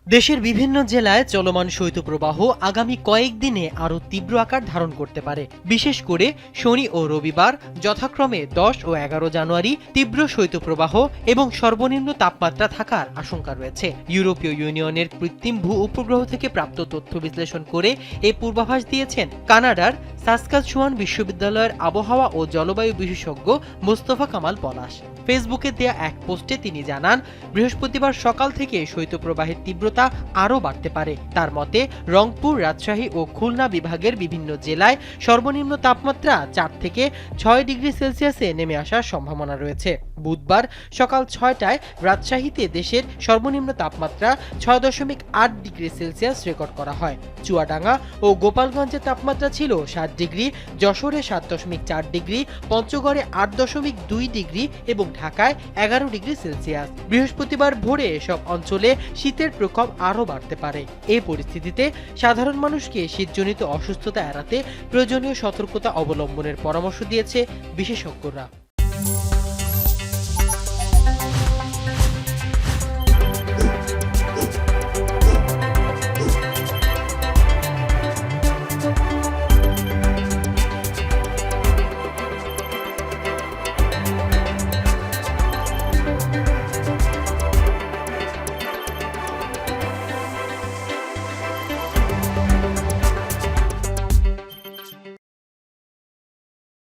দেশের বিভিন্ন জেলায় চলমান শৈত্যপ্রবাহ আগামী কয়েকদিনে আরও তীব্র আকার ধারণ করতে পারে। বিশেষ করে শনি ও রবিবার যথাক্রমে 10 ও 11 জানুয়ারি তীব্র শৈত্যপ্রবাহ এবং সর্বনিম্ন তাপমাত্রা থাকার আশঙ্কা রয়েছে। ইউরোপীয় ইউনিয়নের কৃত্রিম ভূ উপগ্রহ থেকে প্রাপ্ত তথ্য বিশ্লেষণ করে এই পূর্বাভাস দিয়েছেন কানাডার সাসকাচুয়ান বিশ্ববিদ্যালয়ের আবহাওয়া ও জলবায়ু বিশেষজ্ঞ মোস্তফা কামাল পলাশ। ফেসবুকে দেয়া এক পোস্টে তিনি জানান, বৃহস্পতিবার সকাল থেকে শৈত্যপ্রবাহের তীব্রতা আরও বাড়তে পারে। তার মতে, রংপুর, রাজশাহী ও খুলনা বিভাগের বিভিন্ন জেলায় সর্বনিম্ন তাপমাত্রা 4 থেকে 6 ডিগ্রি সেলসিয়াসে নেমে আসার সম্ভাবনা রয়েছে। বুধবার সকাল 6টায় রাজশাহীতে দেশের সর্বনিম্ন তাপমাত্রা 6.8 ডিগ্রি সেলসিয়াস রেকর্ড করা হয়। চুয়াডাঙ্গা ও গোপালগঞ্জের তাপমাত্রা ছিল 7 ডিগ্রি, যশোরে 7.4 ডিগ্রি, পঞ্চগড়ে 8.2 ডিগ্রি এবং ঢাকায় 11 ডিগ্রি সেলসিয়াস। বৃহস্পতিবার ভোরে এসব অঞ্চলে শীতের প্রকোপ আরও বাড়তে পারে। এই পরিস্থিতিতে সাধারণ মানুষকে শীতজনিত অসুস্থতা এড়াতে প্রয়োজনীয় সতর্কতা অবলম্বনের পরামর্শ দিয়েছে বিশেষজ্ঞরা।